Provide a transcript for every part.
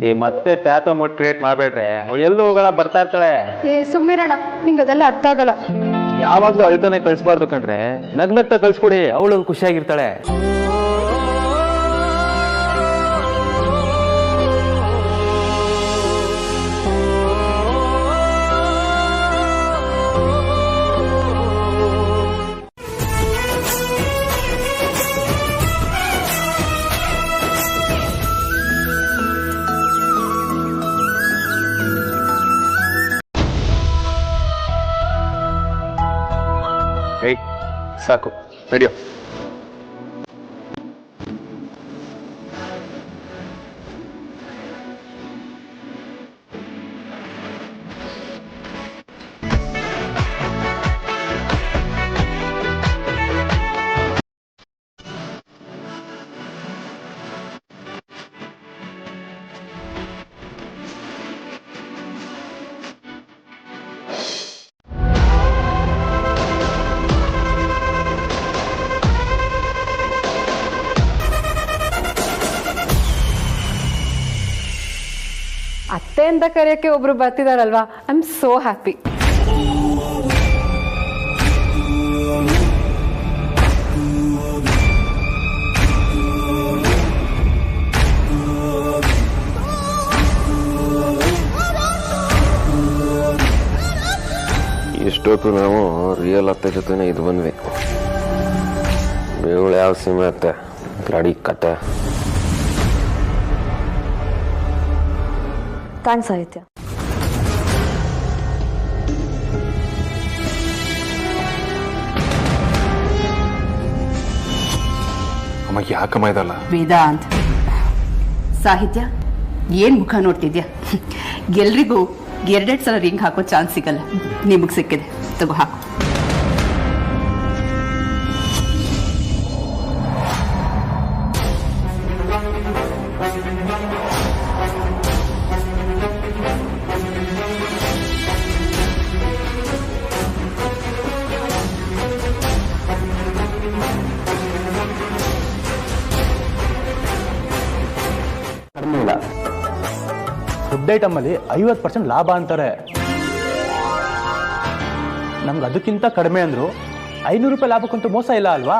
ಈ ಮತ್ತೆ tattoo ಮೋಟ್ create ಮಾಡ್ಬೇಡ್ರೆ ಅವಳು ಎಲ್ಲೂ ಹೋಗಲ್ಲ, ಬರ್ತಾ ಇರ್ತಾಳೆ. ಸುಮ್ಮಿರಣ, ನಿಂಗೆ ಅದೆಲ್ಲ ಅರ್ಥ ಆಗಲ್ಲ. ಯಾವಾಗ್ಲೂ ಅಳ್ತಾನೆ ಕಳ್ಸ್ಬಾರ್ದು ಕಣ್ರೆ, ನಗ್ನಗ್ತಾ ಕಳ್ಸ್ಕೊಡಿ, ಅವಳು ಖುಷಿಯಾಗಿರ್ತಾಳೆ. ಸಾಕು, ನಡೆಯೋ. ಅತ್ತೆ ಅಂತ ಕರೆಯೋಕ್ಕೆ ಒಬ್ರು ಬರ್ತಿದಾರಲ್ವಾ, ಐ ಆಮ್ ಸೋ ಹ್ಯಾಪಿ. ಇಷ್ಟೊತ್ತು ನಾವು ರಿಯಲ್ ಅತ್ತೆ ಜೊತೆನೆ ಇದು ಬಂದ್ವಿ. ಇವಳು ಯಾವ ಸೀಮೆ ಅತ್ತೆ, ಗಾಡಿ ಕತೆ. ಥ್ಯಾಂಕ್ಸ್ ಸಾಹಿತ್ಯ. ಅಮ್ಮ ಯಾಕಮ್ಮ ಇದಲ್ಲ? ವೇದಾಂತ್, ಸಾಹಿತ್ಯ ಏನ್ ಮುಖ ನೋಡ್ತಿದ್ಯಾ? ಎಲ್ರಿಗೂ ಎರಡೆರಡು ಸಲ ರಿಂಗ್ ಹಾಕೋ ಚಾನ್ಸ್ ಸಿಗಲ್ಲ, ನಿಮಗ್ ಸಿಕ್ಕಿದೆ, ತಗೋ ಹಾಕು. ಕಡಿಮೆ ಇಲ್ಲ, ಫುಡ್ ಐಟಮ್ ಅಲ್ಲಿ 50% ಲಾಭ ಅಂತಾರೆ. ನಮ್ಗೆ ಅದಕ್ಕಿಂತ ಕಡಿಮೆ ಅಂದ್ರು 500 ರೂಪಾಯಿ ಲಾಭಕ್ಕಂತೂ ಮೋಸ ಇಲ್ಲ ಅಲ್ವಾ?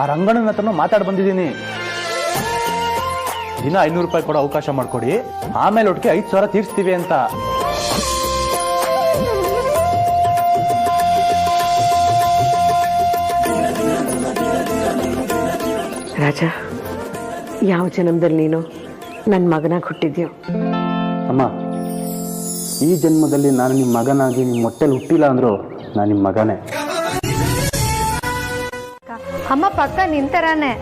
ಆ ರಂಗಣ್ಣನ ಹತ್ರನೂ ಮಾತಾಡಿ ಬಂದಿದ್ದೀನಿ. ದಿನ 500 ರೂಪಾಯಿ ಕೊಡೋ ಅವಕಾಶ ಮಾಡ್ಕೊಡಿ, ಆಮೇಲೆ ಒಟ್ಟಿಗೆ 5,000 ತೀರಿಸ್ತೀವಿ ಅಂತ. ರಾಜ, ಯಾವ ಜನ್ಮದಲ್ಲಿ ನೀನು ನನ್ನ ಮಗನಾಗಿ ಹುಟ್ಟಿದ್ಯೋ? ಅಮ್ಮ, ಈ ಜನ್ಮದಲ್ಲಿ ನಾನು ನಿಮ್ಮ ಮಗನಾಗಿ ನಿಮ್ಮ ಹೊಟ್ಟೆಲಿ ಹುಟ್ಟಿಲ್ಲ ಅಂದ್ರು ನಾನು ನಿಮ್ಮ ಮಗನೇ. ಅಮ್ಮ ಪಕ್ಕ ನಿಂತರಾನೆ,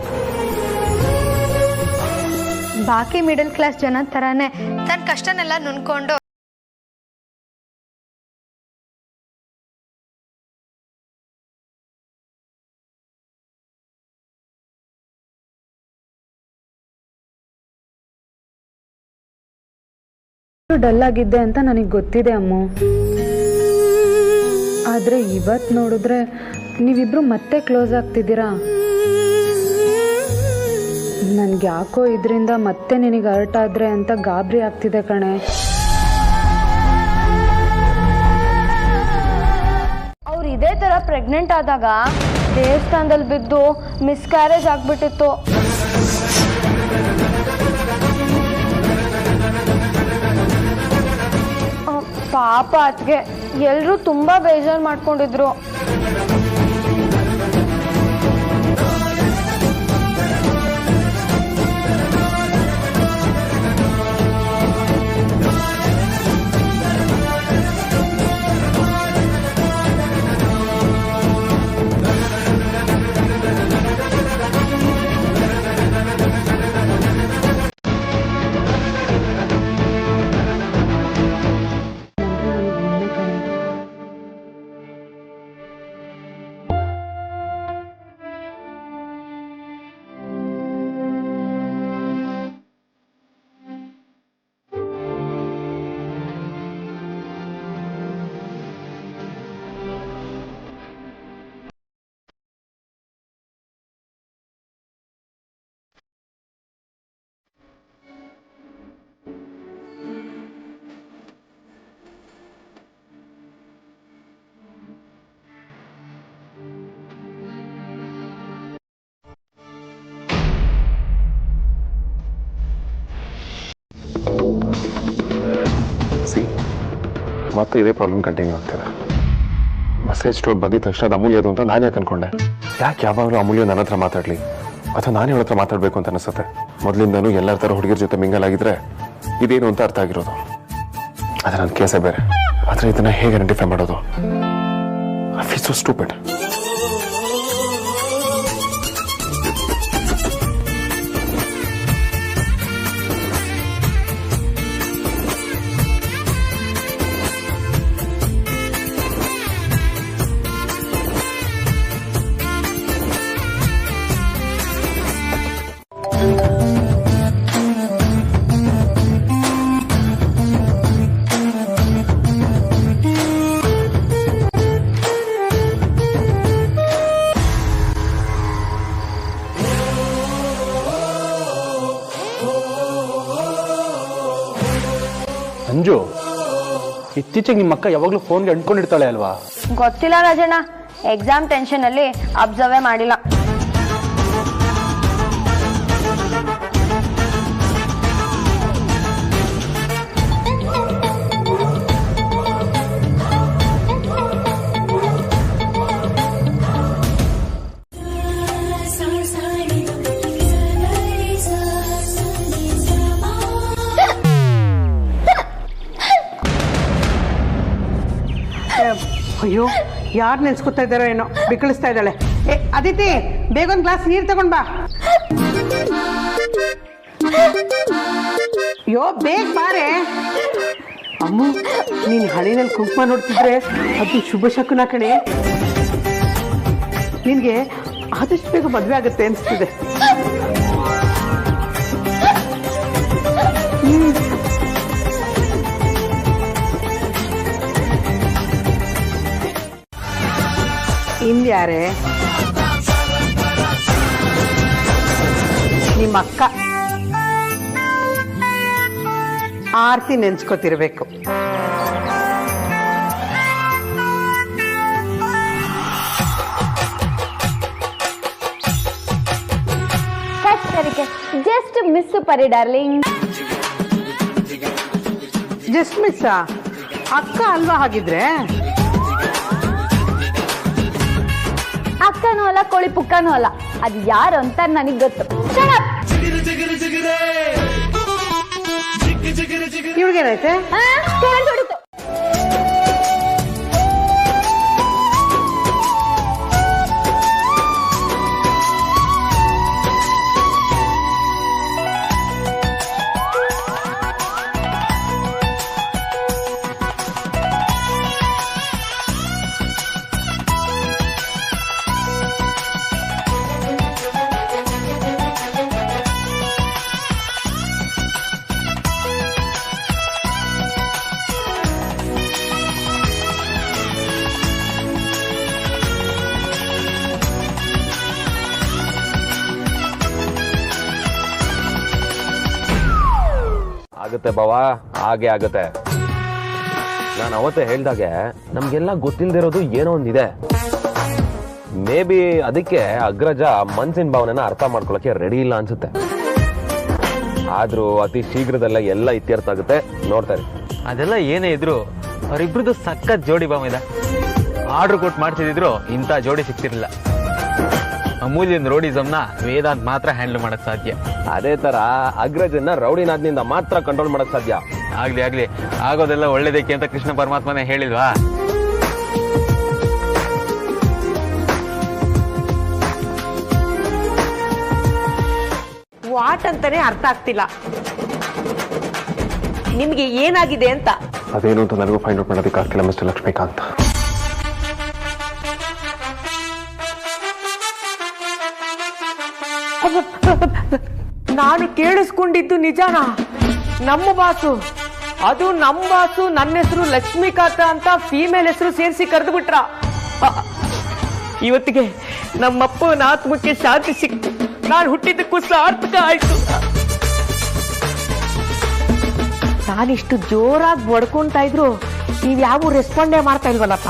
ಬಾಕಿ ಮಿಡಲ್ ಕ್ಲಾಸ್ ಜನ ತರಾನೇ ತನ್ನ ಕಷ್ಟನೆಲ್ಲ ನುಣ್ಕೊಂಡು ಡಲ್ ಆಗಿದ್ದೆ ಅಂತ ನನಗೆ ಗೊತ್ತಿದೆ ಅಮ್ಮ. ಆದ್ರೆ ಇವತ್ತು ನೋಡಿದ್ರೆ ನೀವಿಬ್ರು ಮತ್ತೆ ಕ್ಲೋಸ್ ಆಗ್ತಿದ್ದೀರಾ. ನನ್ಗೆ ಯಾಕೋ ಇದರಿಂದ ಮತ್ತೆ ನಿನಗೆ ಹರ್ಟ್ ಆದ್ರೆ ಅಂತ ಗಾಬರಿ ಆಗ್ತಿದೆ ಕಣೆ. ಅವ್ರು ಇದೇ ತರ ಪ್ರೆಗ್ನೆಂಟ್ ಆದಾಗ ದೇವಸ್ಥಾನದಲ್ಲಿ ಬಿದ್ದು ಮಿಸ್ಕ್ಯಾರೇಜ್ ಆಗ್ಬಿಟ್ಟಿತ್ತು. ಪಾಪ ಅದ್ಗೆ ಎಲ್ಲರೂ ತುಂಬಾ ಬೇಜಾರು ಮಾಡ್ಕೊಂಡಿದ್ರು. ಮತ್ತೆ ಇದೇ ಪ್ರಾಬ್ಲಮ್ ಕಂಟಿನ್ಯೂ ಆಗ್ತಿದೆ. ಮೆಸೇಜ್ ಸ್ಟೋರ್ ಬಂದಿದ ತಕ್ಷಣ ಅದು ಅಮೂಲ್ಯದು ಅಂತ ನಾನು ಯಾಕೆ ಅನ್ಕೊಂಡೆ? ಯಾಕೆ ಯಾವಾಗಲೂ ಅಮೂಲ್ಯ ನನ್ನ ಹತ್ರ ಮಾತಾಡಲಿ ಅಥವಾ ನಾನು ಇವಳ ಹತ್ರ ಮಾತಾಡಬೇಕು ಅಂತ ಅನಿಸುತ್ತೆ. ಮೊದಲಿಂದನೂ ಎಲ್ಲರ ಥರ ಹುಡುಗಿರ ಜೊತೆ ಮಿಂಗಲ್ ಆಗಿದ್ರೆ ಇದೇನು ಅಂತ ಅರ್ಥ ಆಗಿರೋದು. ಅದು ನನ್ನ ಕೇಸೇ ಬೇರೆ. ಆದರೆ ಇದನ್ನ ಹೇಗೆ ಐಡೆಂಟಿಫೈ ಮಾಡೋದು? I feel so stupid. Anju, ಇತ್ತೀಚೆಗೆ ನಿಮ್ಮ ಅಕ್ಕ ಯಾವಾಗಲೂ ಫೋನ್ಗೆ ಅಂಟ್ಕೊಂಡಿರ್ತಾಳೆ ಅಲ್ವಾ? ಗೊತ್ತಿಲ್ಲ ರಾಜಣ್ಣ, ಎಕ್ಸಾಮ್ ಟೆನ್ಷನ್ ಅಲ್ಲಿ ಅಬ್ಸರ್ವೇ ಮಾಡಿಲ್ಲ. ಅಯ್ಯೋ, ಯಾರು ನೆನ್ಸ್ಕೊತಾ ಇದ್ದಾರೋ ಏನೋ, ಬಿಕ್ಕಳಿಸ್ತಾ ಇದ್ದಾಳೆ. ಅದಿತಿ, ಬೇಗ ಒಂದು ಗ್ಲಾಸ್ ನೀರು ತಗೊಂಡ್ ಬಾ. ಅಯ್ಯೋ, ಬೇಗ ಬಾರೆ. ಅಮ್ಮ, ನೀನ್ ಹಳಿನಲ್ಲಿ ಕುಂಕುಮ ನೋಡ್ತಿದ್ರೆ ಅದು ಶುಭ ಶಕುನ ಕಣೆ. ನಿನ್ಗೆ ಆದಷ್ಟು ಬೇಗ ಮದ್ವೆ ಆಗುತ್ತೆ ಅನ್ಸ್ತಿದೆ. ಇನ್ಯಾರೇ? ನಿಮ್ಮ ಅಕ್ಕ ಆರ್ತಿ ನೆನ್ಸ್ಕೊತಿರ್ಬೇಕು. ಜಸ್ಟ್ ಮಿಸ್ ಪರಿ ಡಾರ್ಲಿಂಗ್. ಜಸ್ಟ್ ಮಿಸ್ಸಾ? ಅಕ್ಕ ಅಲ್ವಾ ಹಾಗಿದ್ರೆ? ಅಕ್ಕನೂ ಅಲ್ಲ, ಕೋಳಿ ಪುಕ್ಕನೂ ಅಲ್ಲ. ಅದು ಯಾರು ಅಂತ ನನಗೆ ಗೊತ್ತು. ಇವ್ಳಿಗೇನೈತೆ? ಹೊಡಿತು. ಆಗುತ್ತೆ ಬಾವಾ, ಹಾಗೆ ಆಗುತ್ತೆ. ನಾನು ಅವತ್ತೇ ಹೇಳ್ದಾಗೆ ನಮ್ಗೆಲ್ಲ ಗೊತ್ತಿಲ್ದಿರೋದು ಏನೋ ಒಂದಿದೆ. ಮೇ ಬಿ ಅದಕ್ಕೆ ಅಗ್ರಜ ಮನ್ಸಿನ ಭಾವನೆನ ಅರ್ಥ ಮಾಡ್ಕೊಳಕ್ಕೆ ರೆಡಿ ಇಲ್ಲ ಅನ್ಸುತ್ತೆ. ಆದ್ರೂ ಅತಿ ಶೀಘ್ರದಲ್ಲೇ ಎಲ್ಲ ಇತ್ಯರ್ಥ ಆಗುತ್ತೆ, ನೋಡ್ತಾರೆ. ಅದೆಲ್ಲ ಏನೇ ಇದ್ರು ಅವರಿಬ್ರದ್ದು ಸಖತ್ ಜೋಡಿ ಬಾಮ ಇದೆ. ಆರ್ಡರ್ ಕೊಟ್ಟು ಮಾಡ್ತಿದ್ರು ಇಂಥ ಜೋಡಿ ಸಿಗ್ತಿರ್ಲಿಲ್ಲ. ಅಮೂಲ್ಯನ್ ರೋಡಿಸಮ್ನ ವೇದಾಂತ್ ಮಾತ್ರ ಹ್ಯಾಂಡಲ್ ಮಾಡಕ್ ಸಾಧ್ಯ. ಅದೇ ತರ ಅಗ್ರಜನ್ನ ರೌಡಿನಾದ್ನಿಂದ ಮಾತ್ರ ಕಂಟ್ರೋಲ್ ಮಾಡಕ್ ಸಾಧ್ಯ. ಆಗ್ಲಿ ಆಗೋದೆಲ್ಲ ಒಳ್ಳೇದಕ್ಕೆ ಅಂತ ಕೃಷ್ಣ ಪರಮಾತ್ಮನೇ ಹೇಳಿಲ್ವಾ? ವಾಟ್ ಅಂತಾನೆ ಅರ್ಥ ಆಗ್ತಿಲ್ಲ. ನಿಮ್ಗೆ ಏನಾಗಿದೆ ಅಂತ? ಅದೇನು ಅಂತ ನನಗೂ ಫೈಂಡ್ ಔಟ್ ಮಾಡೋದಕ್ಕೆ ಆಗ್ತಿಲ್ಲ ಮಿಸ್ಟರ್ ಲಕ್ಷ್ಮೀಕಾಂತ್. ನಾನು ಕೇಳಿಸ್ಕೊಂಡಿದ್ದು ನಿಜಾನಾ? ನಮ್ಮ ಬಾಸು, ಅದು ನಮ್ಮ ಬಾಸು ನನ್ನ ಹೆಸರು ಲಕ್ಷ್ಮೀಕಾಂತ ಅಂತ ಫೀಮೇಲ್ ಹೆಸರು ಸೇರಿಸಿ ಕರೆದು ಬಿಟ್ರ. ಇವತ್ತಿಗೆ ನಮ್ಮಪ್ಪನ ಆತ್ಮಕ್ಕೆ ಶಾಂತಿ ಸಿಕ್ತು. ನಾನು ಹುಟ್ಟಿದ್ದಕ್ಕೂ ಸಾರ್ಥಕ ಆಯ್ತು. ನಾನಿಷ್ಟು ಜೋರಾಗಿ ಬಡ್ಕೊಂತಾ ಇದ್ರು ನೀವ್ಯಾವು ರೆಸ್ಪಾಂಡೇ ಮಾಡ್ತಾ ಇಲ್ವಲ್ಲಪ್ಪ.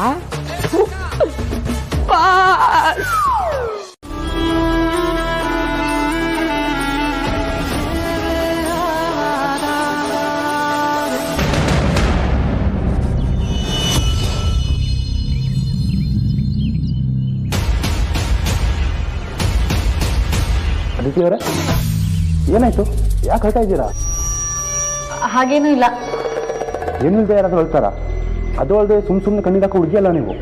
ಅದಿತಿಯವರೇ, ಏನಾಯ್ತು? ಯಾಕೆ ಹೇಳ್ತಾ ಇದ್ದೀರಾ? ಹಾಗೇನೂ ಇಲ್ಲ. ಏನಿಲ್ಲದೆ ಯಾರಾದ್ರೂ ಹೇಳ್ತಾರಾ? ಅದು ಅಲ್ಲದೆ ಸುಮ್ಮನೆ ಕಣ್ಣಿದಾಕ ಹುಡುಗಿಯಲ್ಲ ನೀವು.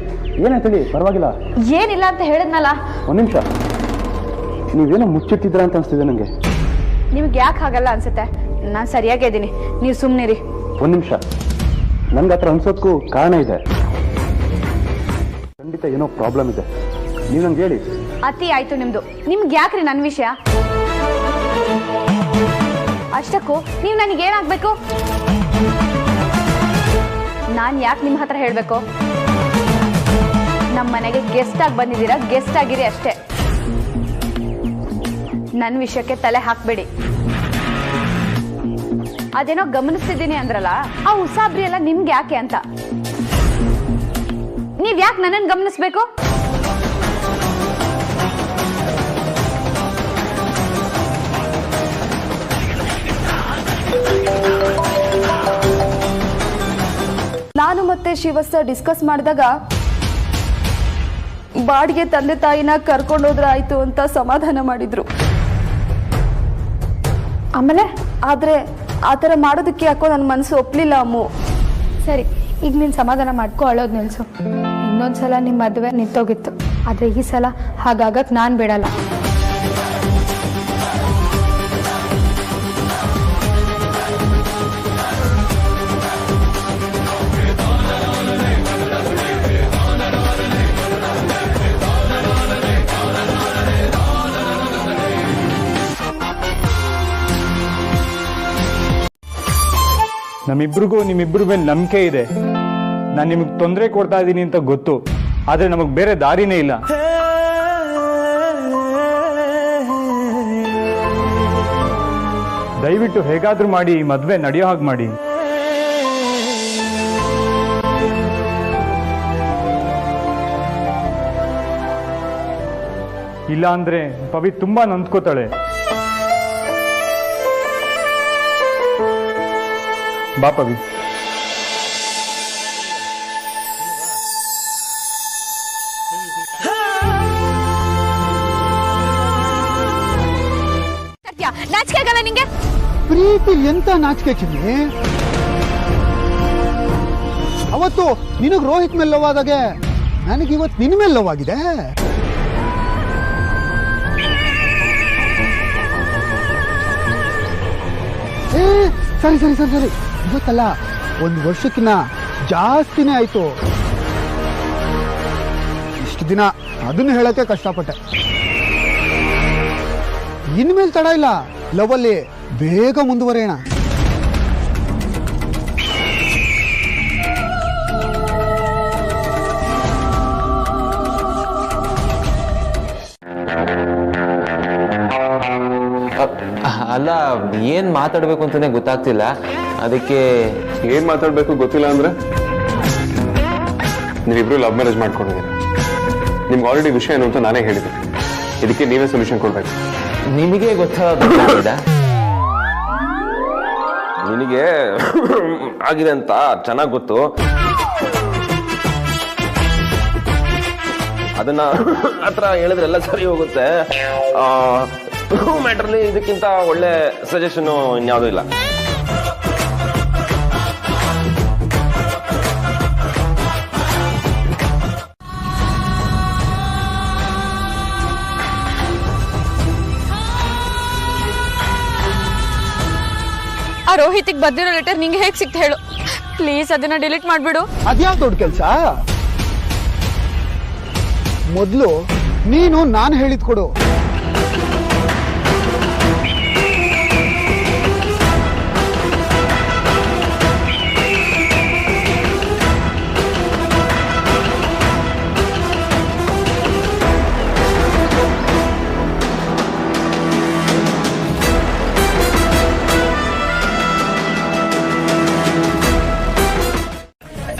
ಏನಾಯ್ತು ಹೇಳಿ, ಪರವಾಗಿಲ್ಲ. ಏನಿಲ್ಲ ಅಂತ ಹೇಳಿದ್ನಲ್ಲ. ಒಂದು ನಿಮಿಷ, ನೀವೇನೋ ಮುಚ್ಚಿಟ್ಟಿದ್ದೀರಾ ಅಂತ ಅನಿಸ್ತಿದೆ ನನಗೆ. ನಿಮ್ಗೆ ಯಾಕೆ ಹಾಗಲ್ಲ ಅನ್ಸುತ್ತೆ? ನಾನು ಸರಿಯಾಗೇ ಇದ್ದೀನಿ, ನೀವು ಸುಮ್ಮನಿರಿ. ಒಂದು ನಿಮಿಷ, ನನ್ಗೆ ಹತ್ರ ಅನ್ಸೋದಕ್ಕೂ ಕಾರಣ ಇದೆ. ಖಂಡಿತ ಏನೋ ಪ್ರಾಬ್ಲಮ್ ಇದೆ, ನೀವು ನಂಗೆ ಹೇಳಿ. ಅತಿ ಆಯ್ತು ನಿಮ್ದು. ನಿಮ್ಗೆ ಯಾಕ್ರಿ ನನ್ನ ವಿಷಯ? ಅಷ್ಟಕ್ಕೂ ನೀವು ನನಗೆ ಏನಾಗಬೇಕು? ನಾನು ಯಾಕೆ ನಿಮ್ಮ ಹತ್ರ ಹೇಳಬೇಕು? ನಮ್ಮ ಮನೆಗೆ ಗೆಸ್ಟ್ ಆಗಿ ಬಂದಿದ್ದೀರಾ, ಗೆಸ್ಟ್ ಆಗಿರಿ ಅಷ್ಟೇ. ನನ್ನ ವಿಷಯಕ್ಕೆ ತಲೆ ಹಾಕಬೇಡಿ. ಅದೇನೋ ಗಮನಿಸ್ತಿದ್ದೀನಿ ಅಂದ್ರಲ್ಲ, ಆ ಉಸಾಬ್ರಿ ಎಲ್ಲ ನಿಮ್ಗೆ ಯಾಕೆ ಅಂತ. ನೀವ್ ಯಾಕೆ ನನ್ನನ್ನು ಗಮನಿಸ್ಬೇಕು? ನಾನು ಮತ್ತೆ ಶಿವ ಸರ್ ಡಿಸ್ಕಸ್ ಮಾಡಿದಾಗ ಬಾಡಿಗೆ ತಂದೆ ತಾಯಿನ ಕರ್ಕೊಂಡೋದ್ರೆ ಆಯ್ತು ಅಂತ ಸಮಾಧಾನ ಮಾಡಿದ್ರು. ಆದ್ರೆ ಆ ಥರ ಮಾಡೋದಕ್ಕೆ ಯಾಕೋ ನನ್ನ ಮನಸ್ಸು ಒಪ್ಪಲಿಲ್ಲ ಅಮ್ಮು. ಸರಿ, ಈಗ ನೀನು ಸಮಾಧಾನ ಮಾಡ್ಕೊ, ಅಳೋದು ನಿಲ್ಸು. ಇನ್ನೊಂದ್ಸಲ ನಿಮ್ಮ ಮದುವೆ ನಿಂತೋಗಿತ್ತು, ಆದರೆ ಈ ಸಲ ಹಾಗಾಗಕ್ಕೆ ನಾನು ಬಿಡಲ್ಲ. ನಮ್ಮಿಬ್ರಿಗೂ ನಿಮ್ಮಿಬ್ರ ಮೇಲೆ ನಂಬಿಕೆ ಇದೆ. ನಾನು ನಿಮಗೆ ತೊಂದರೆ ಕೊಡ್ತಾ ಇದ್ದೀನಿ ಅಂತ ಗೊತ್ತು, ಆದರೆ ನಮಗೆ ಬೇರೆ ದಾರಿನೇ ಇಲ್ಲ. ದಯವಿಟ್ಟು ಹೇಗಾದ್ರೂ ಮಾಡಿ ಈ ಮದುವೆ ನಡೆಯೋ ಹಾಗೆ ಮಾಡಿ. ಇಲ್ಲ ಅಂದ್ರೆ ಪವಿ ತುಂಬಾ ನೊಂದ್ಕೋತಾಳೆ. ಬಾ ಪವಿ. ನಾಚಿಕೆ ಆಗಲ್ಲ ನಿಂಗೆ? ಪ್ರೀತಿ ಎಂತ ನಾಚಿಕೆ ಚಿನ್ನಿ? ಅವತ್ತು ನಿನಗ್ ರೋಹಿತ್ ಮೇಲೆ ಲವ್ ಆದಾಗೆ ನನಗಿವತ್ತು ನಿನ್ನ ಮೇಲೆ ಲವ್ ಆಗಿದೆ. ಸರಿ ಸರಿ ಸರಿ ಸರಿ, ಇವತ್ತಲ್ಲ, 1 ವರ್ಷಕ್ಕಿನ್ನ ಜಾಸ್ತಿನೇ ಆಯ್ತು. ಇಷ್ಟು ದಿನ ಅದನ್ನು ಹೇಳಕ್ಕೆ ಕಷ್ಟಪಟ್ಟೆ. ಇನ್ಮೇಲೆ ತಡ ಇಲ್ಲ, ಲವಲ್ಲಿ ಬೇಗ ಮುಂದುವರೆಯೋಣ. ಅಲ್ಲ, ಏನ್ ಮಾತಾಡ್ಬೇಕು ಅಂತಾನೆ ಗೊತ್ತಾಗ್ತಿಲ್ಲ, ಅದಕ್ಕೆ. ಏನ್ ಮಾತಾಡ್ಬೇಕು ಗೊತ್ತಿಲ್ಲ ಅಂದ್ರೆ ನೀವಿಬ್ರು ಲವ್ ಮ್ಯಾರೇಜ್ ಮಾಡ್ಕೊಂಡಿದ್ದೀರ. ನಿಮ್ಗೆ ಆಲ್ರೆಡಿ ವಿಷಯ ಏನು ಅಂತ ನಾನೇ ಹೇಳಿದ್ದೆ. ಇದಕ್ಕೆ ನೀವೇ ಸೊಲ್ಯೂಷನ್ ಕೊಡ್ಬೇಕು. ನಿಮಗೆ ಗೊತ್ತಾದ ನಿನಗೆ ಆಗಿದೆ ಅಂತ ಚೆನ್ನಾಗಿ ಗೊತ್ತು. ಅದನ್ನ ಹತ್ರ ಹೇಳಿದ್ರೆಲ್ಲ ಸರಿ ಹೋಗುತ್ತೆ. ಮ್ಯಾಟ್ರಲ್ಲಿ ಇದಕ್ಕಿಂತ ಒಳ್ಳೆ ಸಜೆಷನ್ ಇನ್ಯಾವುದೂ ಇಲ್ಲ. ಆ ರೋಹಿತಿಗೆ ಬರ್ದಿರೋ ಲೆಟರ್ ನಿಂಗೆ ಹೇಗೆ ಸಿಕ್ತು ಹೇಳು ಪ್ಲೀಸ್. ಅದನ್ನ ಡಿಲೀಟ್ ಮಾಡ್ಬಿಡು. ಅದ್ಯಾವ ದೊಡ್ಡ ಕೆಲಸ? ಮೊದಲು ನೀನು ನಾನು ಹೇಳಿದ್ ಕೊಡು.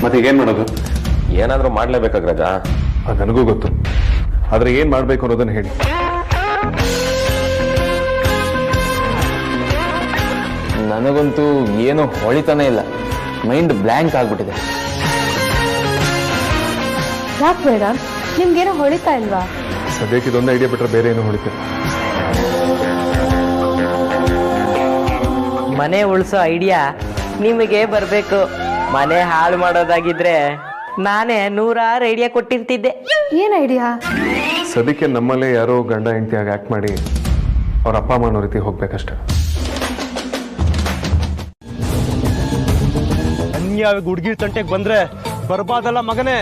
ಮತ್ತೆ ಈಗೇನ್ ಮಾಡೋದು? ಏನಾದ್ರೂ ಮಾಡ್ಲೇಬೇಕಾಗ್ರಜ. ಅದು ನನಗೂ ಗೊತ್ತು, ಆದ್ರೆ ಏನ್ ಮಾಡ್ಬೇಕು ಅನ್ನೋದನ್ನ ಹೇಳಿ. ನನಗಂತೂ ಏನು ಹೊಳಿತಾನೆ ಇಲ್ಲ, ಮೈಂಡ್ ಬ್ಲ್ಯಾಂಕ್ ಆಗ್ಬಿಟ್ಟಿದೆ. ಯಾಕೆ ಮೇಡಮ್, ನಿಮ್ಗೇನೋ ಹೊಳಿತಾ ಇಲ್ವಾ? ಸದ್ಯಕ್ಕೆ ಇದೊಂದು ಐಡಿಯಾ ಬಿಟ್ರೆ ಬೇರೆ ಏನು ಹೊಳಿತಿಲ್ಲ. ಮನೆ ಉಳಿಸೋ ಐಡಿಯಾ ನಿಮಗೆ ಬರಬೇಕು. ಮನೆ ಹಾಳು ಮಾಡೋದಾಗಿದ್ರೆ ನಾನೇ 100 ಐಡಿಯಾ ಕೊಟ್ಟಿರ್ತಿದ್ದೆ. ಏನು ಐಡಿಯಾ? ಸದ್ಯಕ್ಕೆ ನಮ್ಮಲ್ಲೇ ಯಾರೋ ಗಂಡ ಹೆಂಡತಿಯಾಗಿ ಆ್ಯಕ್ಟ್ ಮಾಡಿ ಅವ್ರ ಅಪ್ಪ ಅಮ್ಮನೋ ರೀತಿ ಹೋಗ್ಬೇಕಷ್ಟೆ. ಅನ್ಯಾಯ ಹುಡುಗಿರ್ ತಂಟೆಗೆ ಬಂದ್ರೆ ಬರ್ಬಾದಲ್ಲ ಮಗನೇ,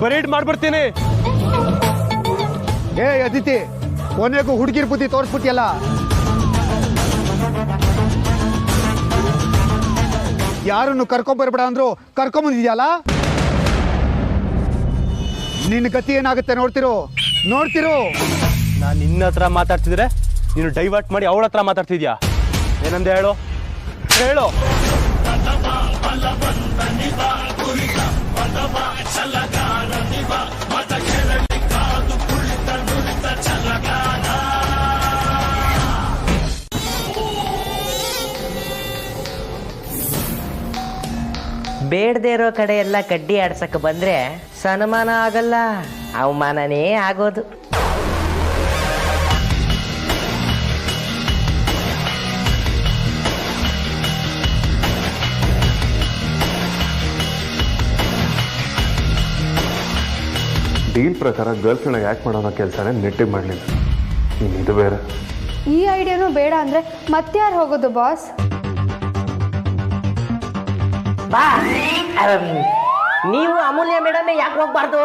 ಬರೀಡ್ ಮಾಡ್ಬಿಡ್ತೀನಿ. ಏ ಅದಿತಿ, ಕೊನೆಗೂ ಹುಡುಗಿರ್ ಬುದ್ಧಿ ತೋರಿಸ್ಬಿಟ್ಟಿಯಲ್ಲ. ಯಾರನ್ನು ಕರ್ಕೊಂಬರ್ಬೇಡ ಅಂದ್ರು ಕರ್ಕೊಂಬಂದಿದ್ಯಲ್ಲ. ನಿನ್ನ ಗತಿ ಏನಾಗುತ್ತೆ ನೋಡ್ತಿರೋ. ನಾನು ನಿನ್ನ ಹತ್ರ ಮಾತಾಡ್ತಿದ್ರೆ ನೀನು ಡೈವರ್ಟ್ ಮಾಡಿ ಅವಳ ಹತ್ರ ಮಾತಾಡ್ತಿದ್ಯಾ? ಏನಂದೆ ಹೇಳು. ಬೇಡದೇ ಇರೋ ಕಡೆ ಎಲ್ಲ ಕಡ್ಡಿ ಆಡ್ಸಕ್ ಬಂದ್ರೆ ಸನ್ಮಾನ ಆಗಲ್ಲ, ಅವಮಾನನೇ ಆಗೋದು. ಡೀಲ್ ಪ್ರಕಾರ ಗರ್ಲ್ ಫ್ರೆಂಡ್ ಯಾಕೆ ಮಾಡೋಣ ಕೆಲಸನೇ ನೆಟ್ಟಿಗೆ ಮಾಡಲಿಲ್ಲ. ಇನ್ನು ಇದು ಬೇರೆ. ಈ ಐಡಿಯಾನು ಬೇಡ ಅಂದ್ರೆ ಮತ್ಯಾರು ಹೋಗೋದು ಬಾಸ್? ಬಾ, ನೀವು ಅಮೂಲ್ಯ ಮೇಡಮ್ ಯಾಕೆ ಹೋಗ್ಬಾರ್ದು?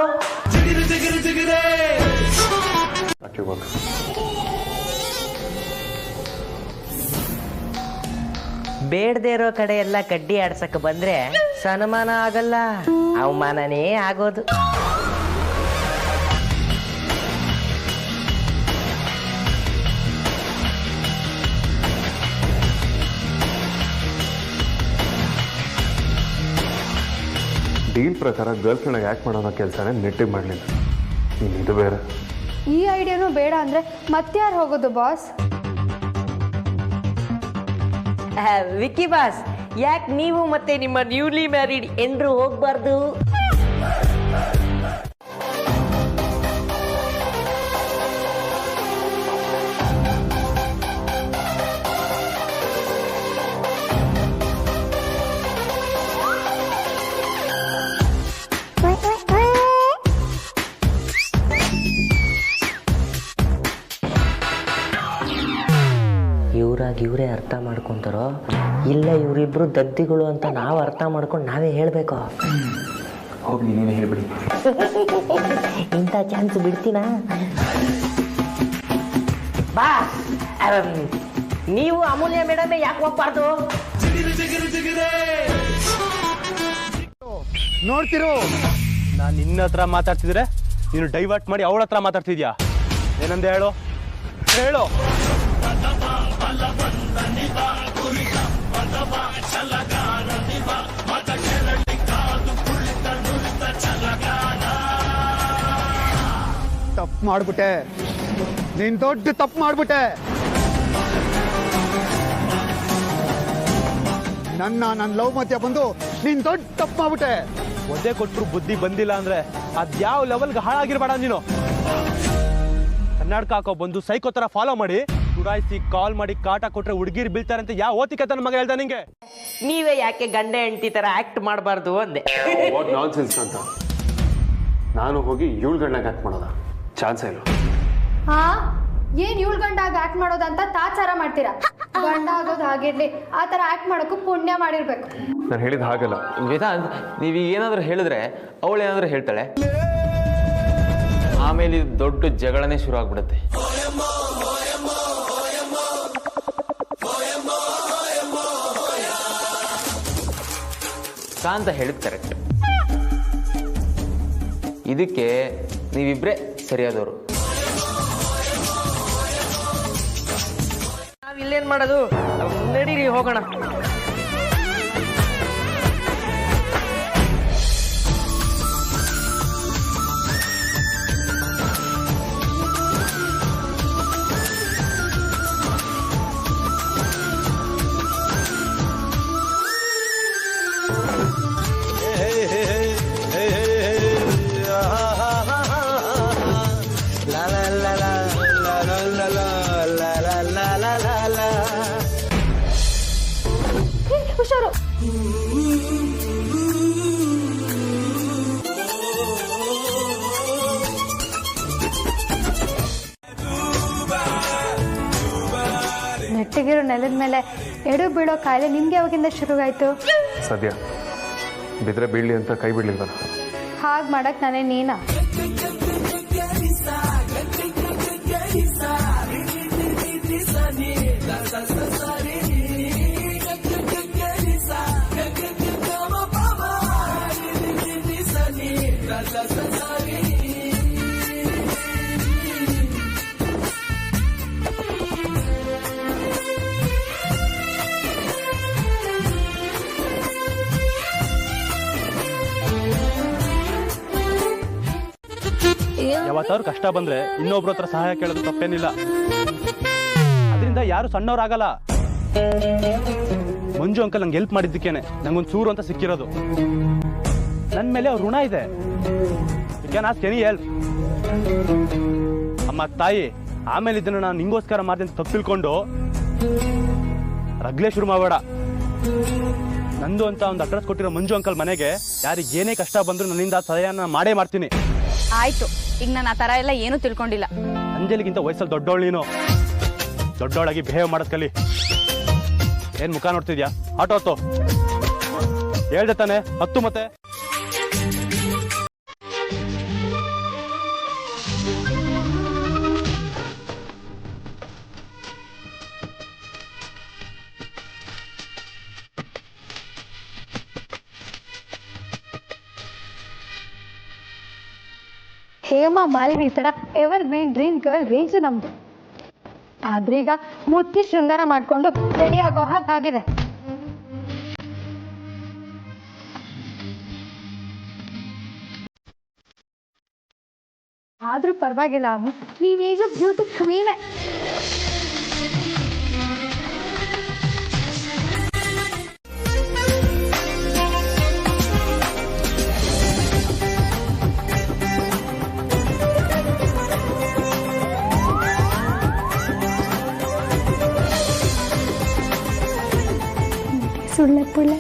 ಬೇಡದೇ ಇರೋ ಕಡೆ ಎಲ್ಲ ಕಡ್ಡಿ ಆಡ್ಸಕ್ ಬಂದ್ರೆ ಸನ್ಮಾನ ಆಗಲ್ಲ, ಅವಮಾನನೇ ಆಗೋದು. ಡೀಲ್ ಪ್ರಕಾರ ಗರ್ಲ್ ಫ್ರೆಂಡ್ ಯಾಕೆ ಮಾಡೋಣ ಕೆಲಸನೇ ನೆಟ್ಟಿಗೆ ಮಾಡಲಿಲ್ಲ. ಇನ್ನು ಇದು ಬೇರೆ. ಈ ಐಡಿಯಾನು ಬೇಡ ಅಂದ್ರೆ ಮತ್ಯಾರು ಹೋಗೋದು ಬಾಸ್? ವಿಕ್ಕಿ ಬಾಸ್, ಯಾಕೆ ನೀವು ಮತ್ತೆ ನಿಮ್ಮ ನ್ಯೂಲಿ ಮ್ಯಾರಿಡ್ ಎಂದ್ರು ಹೋಗ್ಬಾರ್ದು? ಇವರೇ ಅರ್ಥ ಮಾಡ್ಕೊಂತಾರೋ ಇಲ್ಲ ಇವರಿಬ್ರು ದದ್ದಿಗಳು ಅಂತ ನಾವು ಅರ್ಥ ಮಾಡ್ಕೊಂಡು ನಾವೇ ಹೇಳ್ಬೇಕು. ಹೋಗಿ ನೀವೇ ಹೇಳ್ಬಿಡಿ. ಇಂಥ ಚಾನ್ಸ್ ಬಿಡ್ತೀನಾ? ಬಾ, ನೀವು ಅಮೂಲ್ಯ ಮೇಡಮ್ ಯಾಕೆ ಹೋಗ್ಬಾರ್ದು? ನೋಡ್ತಿರೋ. ನಾನು ನಿನ್ನ ಹತ್ರ ಮಾತಾಡ್ತಿದ್ರೆ ನೀನು ಡೈವರ್ಟ್ ಮಾಡಿ ಅವಳ ಹತ್ರ ಮಾತಾಡ್ತಿದ್ಯಾ? ಏನಂದೆ ಹೇಳು. ತಪ್ಪು ಮಾಡ್ಬಿಟ್ಟೆ, ನೀನ್ ದೊಡ್ಡ ತಪ್ಪು ಮಾಡ್ಬಿಟ್ಟೆ. ನನ್ನ ಲವ್ ಮಧ್ಯ ಬಂದು ನೀನ್ ದೊಡ್ಡ ತಪ್ಪು ಮಾಡ್ಬಿಟ್ಟೆ. ಒದ್ದೆ ಕೊಟ್ಟರು ಬುದ್ಧಿ ಬಂದಿಲ್ಲ ಅಂದ್ರೆ ಅದ್ಯಾವ ಲೆವೆಲ್ಗೆ ಹಾಳಾಗಿರ್ಬೇಡ ನೀನು. ಕನ್ನಡಕ ಹಾಕೋ ಬಂದು ಸೈಕೋ ತರ ಫಾಲೋ ಮಾಡಿ ಉಡಾಯಿಸಿ ಕಾಲ್ ಮಾಡಿ ಕಾಟ ಕೊಟ್ರೆ ಹುಡುಗಿರ್ ಬೀಳ್ತಾರೆ ಅಂತ ಯಾವ ಓತಿಕೆ ತನ್ನ ಮಗ ಹೇಳ್ದ ನಿಂಗೆ? ನೀವೇ ಯಾಕೆ ಗಂಡ ಹೆಂಡತಿ ತರ ಆಕ್ಟ್ ಮಾಡಬಾರ್ದು ಅಂದೆ. ವಾಟ್ ನಾನ್ಸೆನ್ಸ್ ಅಂತ. ನಾನು ಹೋಗಿ 7 ಗಂಟೆಗೆ ಆಕ್ಟ್ ಮಾಡೋದ? ಚಾನ್ಸೇ ಇಲ್ಲ. ಹಾ, ಏನ್ 7 ಗಂಟೆಗೆ ಆಕ್ಟ್ ಮಾಡೋದಂತ ತಾಚಾರ ಮಾಡ್ತೀರಾ? ಗಂಡ ಆಗೋದು ಹಾಗಿರ್ಲಿ, ಆ ತರ ಆಕ್ಟ್ ಮಾಡೋಕ್ಕೂ ಪುಣ್ಯ ಮಾಡಿರ್ಬೇಕು. ನಾನು ಹೇಳಿದ ಹಾಗಲ್ಲ ವೇದಾಂತ್. ನೀವು ಏನಾದರೂ ಹೇಳಿದ್ರೆ ಅವಳು ಏನಾದರೂ ಹೇಳ್ತಾಳೆ, ಆಮೇಲೆ ದೊಡ್ಡ ಜಗಳನೇ ಶುರು ಆಗ್ಬಿಡುತ್ತೆ. ಅಂತ ಹೇಳಿದ್ ಕರೆಕ್ಟ್. ಇದಕ್ಕೆ ನೀವಿಬ್ರೇ ಸರಿಯಾದವರು. ನಾವಿಲ್ಲೇನ್ ಮಾಡೋದು? ನಡೀರಿ ಹೋಗೋಣ. ಬೆಳೆದಿರೋ ನೆಲದ ಮೇಲೆ ಎಡು ಬೀಳೋ ಕಾಯಿಲೆ ನಿಮ್ಗೆ ಯಾವಾಗಿಂದ ಶುರುವಾಯಿತು? ಸದ್ಯ ಬಿದ್ರೆ ಬೀಳಲಿ ಅಂತ ಕೈ ಬಿಡ್ಲಿಲ್ವಲ್ಲ. ಹಾಗೆ ಮಾಡಕ್ ನಾನೇ ನೀನಾ? ಯಾವತ್ತಾದ್ರು ಕಷ್ಟ ಬಂದ್ರೆ ಇನ್ನೊಬ್ರ ಹತ್ರ ಸಹಾಯ ಕೇಳೋದು ತಪ್ಪೇನಿಲ್ಲ. ಅದರಿಂದ ಯಾರು ಸಣ್ಣವರಾಗಲ್ಲ. ಮಂಜು ಅಂಕಲ್ ನಂಗೆ ಹೆಲ್ಪ್ ಮಾಡಿದ್ದಕ್ಕೇನೆ ನಂಗೊಂದು ಚೂರು ಅಂತ ಸಿಕ್ಕಿರೋದು. ನನ್ನ ಮೇಲೆ ಅವ್ರ ಋಣ ಇದೆ. ಕೆನಿ ಹೆಲ್ಪ್ ಅಮ್ಮ ತಾಯಿ. ಆಮೇಲೆ ಇದನ್ನ ನಾನು ನಿಂಗೋಸ್ಕರ ಮಾಡಿದೆ ಅಂತ ತಪ್ಪು ತಿಳ್ಕೊಂಡು ರಗ್ಲೇ ಶುರು ಮಾಡಬೇಡ. ನಂದು ಅಂತ ಒಂದು ಅಡ್ರೆಸ್ ಕೊಟ್ಟಿರೋ ಮಂಜು ಅಂಕಲ್ ಮನೆಗೆ ಯಾರಿಗೆ ಏನೇ ಕಷ್ಟ ಬಂದ್ರು ನನ್ನಿಂದ ಸಹಾಯನ ಮಾಡೇ ಮಾಡ್ತೀನಿ. ಆಯ್ತು, ಈಗ ನಾನು ಆ ತರ ಎಲ್ಲ ಏನೂ ತಿಳ್ಕೊಂಡಿಲ್ಲ. ಅಂಜಲಿಗಿಂತ ವಯಸ್ಸಲ್ಲಿ ದೊಡ್ಡವಳು ನೀನು. ದೊಡ್ಡವಳಾಗಿ ಬಿಹೇವ್ ಮಾಡೋದ್ ಕಲಿ. ಏನ್ ಮುಖ ನೋಡ್ತಿದ್ಯಾ? ಆಟೋ ಹತ್ತು. ಹೇಳ್ದೆ ತಾನೆ ಹತ್ತು. ಮತ್ತೆ ಹೇಮಾ ಮಾಲಿನಿ ತರ ever main dream girl range ನಮ್ದು. ಆದ್ರೆ ಈಗ ಮುತ್ತಿ ಶೃಂಗಾರ ಮಾಡ್ಕೊಂಡು ರೆಡಿ ಆಗೋ ಹಾಗಾಗಿದೆ. ಆದ್ರೂ ಪರವಾಗಿಲ್ಲ, ನೀವೀಗ ಬ್ಯೂಟಿ ಕ್ವೀನೇ. ಸುಳ್ಳೆ ಪುಳ್ಳೆ.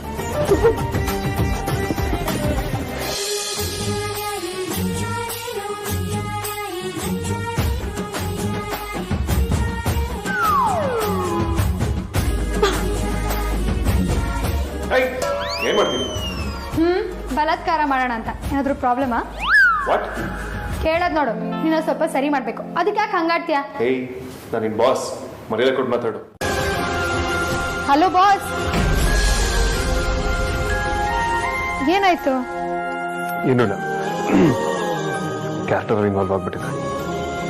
ಏನ್ ಮಾಡ್ತೀನಿ? ಬಲಾತ್ಕಾರ ಮಾಡೋಣ ಅಂತ ಏನಾದ್ರು ಪ್ರಾಬ್ಲಮಾ? ಕೇಳೋದ್ ನೋಡು, ನೀನು ಸ್ವಲ್ಪ ಸರಿ ಮಾಡ್ಬೇಕು. ಅದಕ್ಕೆ ಯಾಕೆ ಹಂಗಾಡ್ತೀಯಾ? ಹೇಯ್, ನಾನು ನಿನ್ ಬಾಸ್, ಮರ್ಯಾದೆ ಕೊಟ್ಟು ಮಾತಾಡು. ಹಲೋ ಬಾಸ್, ಏನಾಯ್ತು? ಏನೂ ಇಲ್ಲ, ಕ್ಯಾರೆಕ್ಟರ್ ಇನ್ವಾಲ್ವ್ ಆಗ್ಬಿಟ್ಟಿದೆ.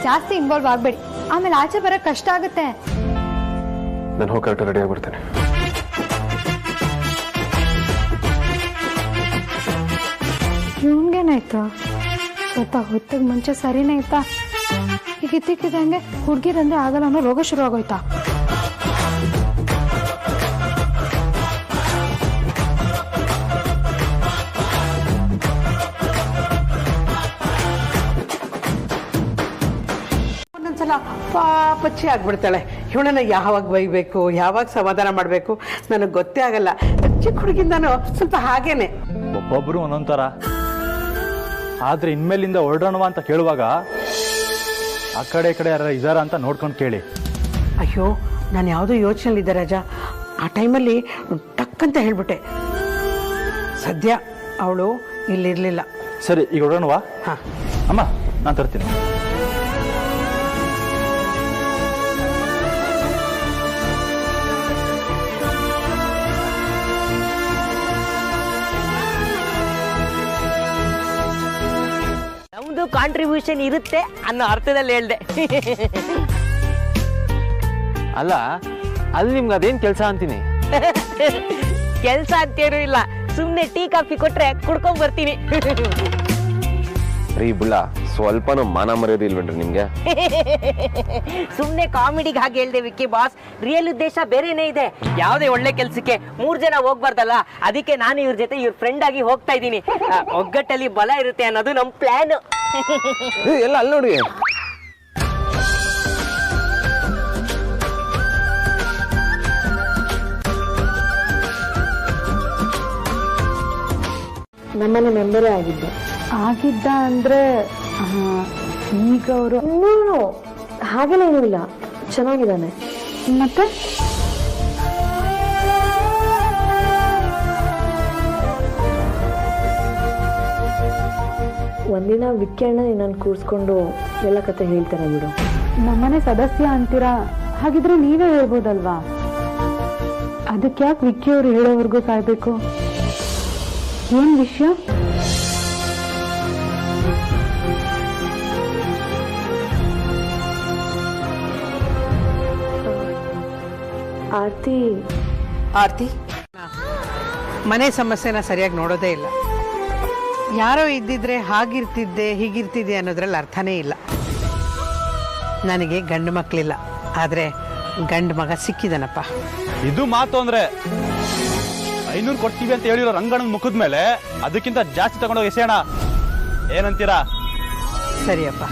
ಜಾಸ್ತಿ ಇನ್ವಾಲ್ವ್ ಆಗ್ಬೇಡಿ, ಆಮೇಲೆ ಆಚೆ ಬರಕ್ ಕಷ್ಟ ಆಗುತ್ತೆ. ನಾನು ಹೋಗಿ ಕರೆಕ್ಟ್ ರೆಡಿ ಆಗ್ಬಿಡ್ತೇನೆ. ಇವನ್ಗೇನಾಯ್ತು? ಸ್ವಲ್ಪ ಹೊತ್ತಿಗೆ ಮುಂಚೆ ಸರಿನೇ ಆಯ್ತಾ? ಈಗ ಇದ್ದಕ್ಕಿದ್ದಂಗೆ ಹುಡುಗಿರಂದ್ರೆ ಆಗಲ್ಲ ಅನ್ನೋ ರೋಗ ಶುರು ಆಗೋಯ್ತಾ? ಒಂದೊಂದ್ಸಲ ಪಾಪಚ್ಚಿ ಆಗ್ಬಿಡ್ತಾಳೆ. ಇವಳನ್ನ ಯಾವಾಗ ಬೈಬೇಕು, ಯಾವಾಗ ಸಮಾಧಾನ ಮಾಡಬೇಕು ನನಗೆ ಗೊತ್ತೇ ಆಗಲ್ಲ. ಚಿಕ್ಕ ಹುಡುಗಿಂದಾನು ಸ್ವಲ್ಪ ಹಾಗೇನೆ. ಒಬ್ಬೊಬ್ರು ಒಂದೊಂಥರ. ಆದ್ರೆ ಇನ್ಮೇಲಿಂದ ಹೊರಡೋಣವ ಅಂತ ಕೇಳುವಾಗ ಆ ಕಡೆ ಈ ಕಡೆ ಯಾರು ಇದಾರ ಅಂತ ನೋಡ್ಕೊಂಡು ಕೇಳಿ. ಅಯ್ಯೋ, ನಾನು ಯಾವುದೋ ಯೋಚನೆಯಲ್ಲಿದ್ದೆ ರಾಜ. ಆ ಟೈಮಲ್ಲಿ ಟಕ್ಕಂತ ಹೇಳ್ಬಿಟ್ಟೆ. ಸದ್ಯ ಅವಳು ಇಲ್ಲಿರ್ಲಿಲ್ಲ. ಸರಿ, ಈಗ ಹೊರಡೋಣವಾ? ಹಾಂ ಅಮ್ಮ, ನಾನು ತರ್ತೀನಿ. ನಮ್ದು ಕಾಂಟ್ರಿಬ್ಯೂಷನ್ ಇರುತ್ತೆ ಅನ್ನೋ ಅರ್ಥದಲ್ಲಿ ಹೇಳ್ದೆ. ಅಲ್ಲ, ಅಲ್ಲಿ ನಿಮ್ಗೆ ಅದೇನ್ ಕೆಲಸ ಅಂತೀನಿ? ಕೆಲ್ಸ ಅಂತೇನೂ ಇಲ್ಲ, ಸುಮ್ನೆ ಟೀ ಕಾಫಿ ಕೊಟ್ರೆ ಕುಡ್ಕೊಂಡ್ ಬರ್ತೀನಿ. ರೀ ಬುಳ್ಳ, ಸ್ವಲ್ಪನೂ ಮಾನ ಮರ್ಯಾದೆ ಇಲ್ವೇನ್ರಿ ನಿಮ್ಗೆ? ಸುಮ್ನೆ ಕಾಮಿಡಿಗೆ ಹಾಗೆ ಹೇಳ್ದೆ ವಿಕ್ಕಿ ಬಾಸ್. ರಿಯಲ್ ಉದ್ದೇಶ ಬೇರೆನೇ ಇದೆ. ಯಾವುದೇ ಒಳ್ಳೆ ಕೆಲ್ಸಕ್ಕೆ 3 ಜನ ಹೋಗ್ಬಾರ್ದಲ್ಲ, ಅದಕ್ಕೆ ನಾನು ಇವ್ರ ಜೊತೆ ಇವ್ರ ಫ್ರೆಂಡ್ ಆಗಿ ಹೋಗ್ತಾ ಇದ್ದೀನಿ. ಒಗ್ಗಟ್ಟಲ್ಲಿ ಬಲ ಇರುತ್ತೆ ಅನ್ನೋದು ನಮ್ ಪ್ಲಾನ್. ಎಲ್ಲ ಅಲ್ಲಿ ನೋಡಿ. ನಮ್ಮನೆ ಮೆಂಬರೇ ಆಗಿದ್ದ ಅಂದ್ರೆ ಈಗ ಅವರು ಹಾಗೆಲ್ಲ ಏನೂ ಇಲ್ಲ, ಚೆನ್ನಾಗಿದ್ದಾನೆ. ಮತ್ತೆ ಒಂದಿನ ವಿಕ್ಕಣ್ಣ ನಾನು ಕೂರಿಸ್ಕೊಂಡು ಎಲ್ಲ ಕತೆ ಹೇಳ್ತಾನೆ ಬಿಡು. ನಮ್ಮನೆ ಸದಸ್ಯ ಅಂತೀರಾ, ಹಾಗಿದ್ರೆ ನೀವೇ ಹೇಳ್ಬೋದಲ್ವಾ? ಅದಕ್ಕೆ ಯಾಕೆ ವಿಕ್ಕಿ ಅವ್ರು ಹೇಳೋವರೆಗೂ ಕಾಯ್ಬೇಕು? ಏನ್ ವಿಷಯ? ಆರ್ತಿ ಮನೆ ಸಮಸ್ಯೆನ ಸರಿಯಾಗಿ ನೋಡೋದೇ ಇಲ್ಲ. ಯಾರೋ ಇದ್ದಿದ್ರೆ ಹಾಗಿರ್ತಿದ್ದೆ ಹೀಗಿರ್ತಿದ್ದೆ ಅನ್ನೋದ್ರಲ್ಲಿ ಅರ್ಥನೇ ಇಲ್ಲ. ನನಗೆ ಗಂಡು ಮಕ್ಕಳಿಲ್ಲ, ಆದರೆ ಗಂಡು ಮಗ ಸಿಕ್ಕಿದನಪ್ಪ. ಇದು ಮಾತು ಅಂದ್ರೆ 500 ಕೊಡ್ತೀವಿ ಅಂತ ಹೇಳಿರೋ ರಂಗಣ್ಣನ ಮುಖದ ಮೇಲೆ ಅದಕ್ಕಿಂತ ಜಾಸ್ತಿ ತಗೊಂಡೋಗಿ ಎಸೆಯೋಣ, ಏನಂತೀರಾ? ಸರಿಯಪ್ಪ.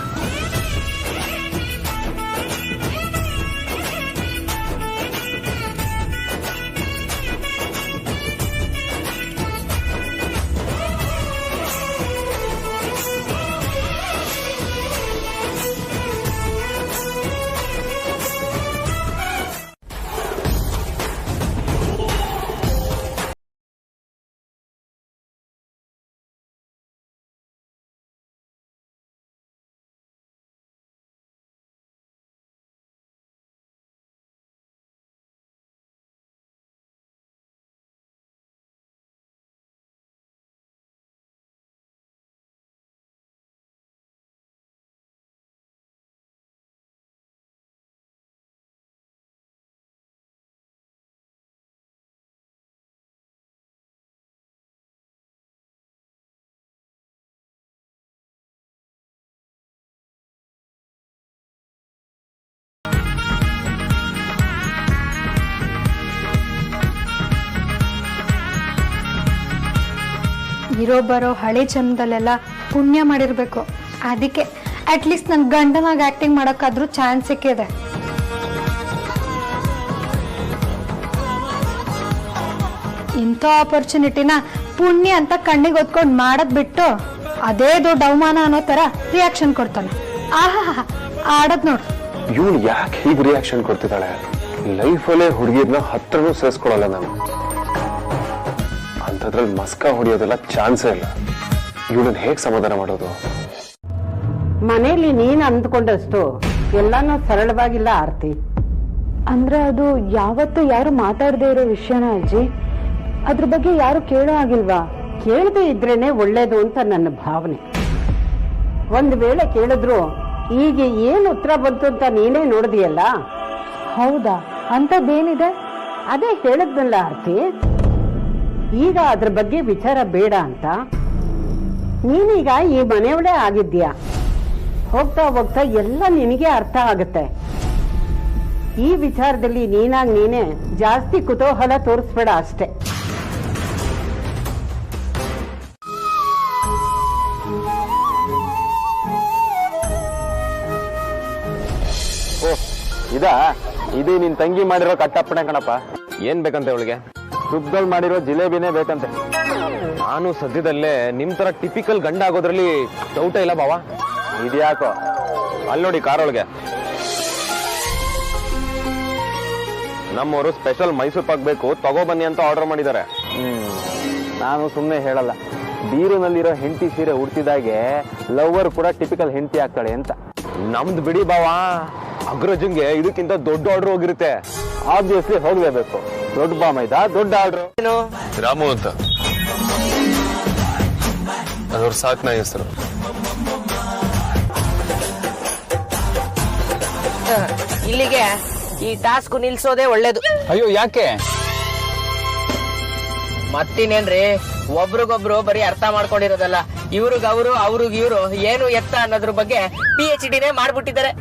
ಇರೋ ಬರೋ ಹಳೆ ಜನ್ಮದಲ್ಲೆಲ್ಲ ಪುಣ್ಯ ಮಾಡಿರ್ಬೇಕು. ಅದಕ್ಕೆ ಅಟ್ಲೀಸ್ಟ್ ನನ್ನ ಗಂಡನಾಗ ಆಕ್ಟಿಂಗ್ ಮಾಡೋಕ್ಕಾದ್ರೂ ಚಾನ್ಸ್ ಸಿಕ್ಕಿದೆ. ಇಂಥ ಆಪರ್ಚುನಿಟಿನ ಪುಣ್ಯ ಅಂತ ಕಣ್ಣಿಗೆ ಹೊತ್ಕೊಂಡು ಮಾಡೋದ್ ಬಿಟ್ಟು ಅದೇ ದೊಡ್ಡ ಅವಮಾನ ಅನ್ನೋ ತರ ರಿಯಾಕ್ಷನ್ ಕೊಡ್ತಾನೆ. ಆಹಾ ಆಡದ್ ನೋಡು. ಇವಳು ಯಾಕೆ ಹೀಗೆ ರಿಯಾಕ್ಷನ್ ಕೊಡ್ತಿದ್ದಾಳೆ? ಲೈಫಲ್ಲೇ ಹುಡುಗಿರ್ನ ಹತ್ರನೂ ಸೇರಿಸ್ಕೊಳಲ್ಲ ನಾನು. ಅಂಥದ್ರಲ್ಲಿ ಮಸ್ಕ ಹೊಡಿಯೋದೆಲ್ಲ ಚಾನ್ಸೇ ಇಲ್ಲ. ಇವಳನ್ನ ಹೇಗೆ ಸಮಾಧಾನ ಮಾಡೋದು? ಮನೇಲಿ ನೀನು ಅಂದ್ಕೊಂಡಷ್ಟು ಎಲ್ಲಾನು ಸರಳವಾಗಿಲ್ಲ ಆರ್ತಿ. ಅಂದ್ರೆ ಅದು ಯಾವತ್ತೂ ಯಾರು ಮಾತಾಡದೇ ಇರೋ ವಿಷಯನ ಅಜ್ಜಿ? ಅದ್ರ ಬಗ್ಗೆ ಯಾರು ಕೇಳೋ ಆಗಿಲ್ವಾ? ಕೇಳದೆ ಇದ್ರೇನೆ ಒಳ್ಳೇದು ಅಂತ ನನ್ನ ಭಾವನೆ. ಒಂದು ವೇಳೆ ಕೇಳಿದ್ರು ಈಗ ಏನು ಉತ್ತರ ಬಂತು ಅಂತ ನೀನೇ ನೋಡಿದೆಯಲ್ಲ. ಹೌದಾ? ಅಂಥದ್ದೇನಿದೆ? ಅದೇ ಹೇಳಿದ್ನಲ್ಲ ಆರ್ತಿ, ಈಗ ಅದ್ರ ಬಗ್ಗೆ ವಿಚಾರ ಬೇಡ ಅಂತ. ನೀನೀಗ ಈ ಮನೆಯವಳೇ ಆಗಿದ್ಯಾ. ಹೋಗ್ತಾ ಹೋಗ್ತಾ ಎಲ್ಲ ನಿನಗೆ ಅರ್ಥ ಆಗುತ್ತೆ. ಈ ವಿಚಾರದಲ್ಲಿ ನೀನಾಗ್ ನೀನೇ ಜಾಸ್ತಿ ಕುತೂಹಲ ತೋರಿಸ್ಬೇಡ ಅಷ್ಟೇ. ಇದೇ ನಿನ್ ತಂಗಿ ಮಾಡಿರೋ ಕಟ್ಟಪ್ಪಣೆ ಕಣಪ್ಪ. ಏನ್ ಬೇಕಂತೆ ಅವಳಿಗೆ? ದುಡ್ಡಲ್ಲಿ ಮಾಡಿರೋ ಜಿಲೇಬಿನೇ ಬೇಕಂತೆ. ನಾನು ಸದ್ಯದಲ್ಲೇ ನಿಮ್ ತರ ಟಿಪಿಕಲ್ ಗಂಡ ಆಗೋದ್ರಲ್ಲಿ ಡೌಟೇ ಇಲ್ಲ ಬಾವ. ಇದ್ಯಾಕೋ ಅಲ್ಲಿ ನೋಡಿ ಕಾರೊಳಗೆ ನಮ್ಮವರು ಸ್ಪೆಷಲ್ ಮೈಸೂರು ಪಾಕ್ ಬೇಕು ತಗೋಬನ್ನಿ ಅಂತ ಆರ್ಡರ್ ಮಾಡಿದ್ದಾರೆ. ನಾನು ಸುಮ್ಮನೆ ಹೇಳಲ್ಲ. ಬೀರುನಲ್ಲಿರೋ ಹೆಂಡತಿ ಸೀರೆ ಉಡ್ತಿದ್ದಾಗೆ ಲವ್ವರ್ ಕೂಡ ಟಿಪಿಕಲ್ ಹೆಂಡತಿ ಆಗ್ತಾಳೆ ಅಂತ. ನಮ್ದು ಬಿಡಿ ಬಾವ, ಅಗ್ರಜಂಗೆ ಇದಕ್ಕಿಂತ ದೊಡ್ಡ ಆರ್ಡರ್ ಹೋಗಿರುತ್ತೆ. ಆಬ್ವಿಯಸ್ಲಿ ಹೋಗ್ಲೇಬೇಕು. ದೊಡ್ಡ ಬಾಮೈದ ದೊಡ್ಡ ಆರ್ಡರ್. ರಾಮು ಅಂತ ಅದವ್ರ ಸಾಕ್ನ ಹೆಸರು. ಇಲ್ಲಿಗೆ ಈ ಟಾಸ್ಕ್ ನಿಲ್ಸೋದೇ ಒಳ್ಳೇದು. ಅಯ್ಯೋ ಯಾಕೆ? ಮತ್ತಿನೇನ್ರಿ, ಒಬ್ರಿಗೊಬ್ರು ಬರೀ ಅರ್ಥ ಮಾಡ್ಕೊಂಡಿರೋದಲ್ಲ, ಇವ್ರಿಗವ್ರು ಅವ್ರಿಗಿವ್ರು ಏನು ಎತ್ತ ಅನ್ನೋದ್ರ ಬಗ್ಗೆ PhD ಮಾಡ್ಬಿಟ್ಟಿದ್ದಾರೆ.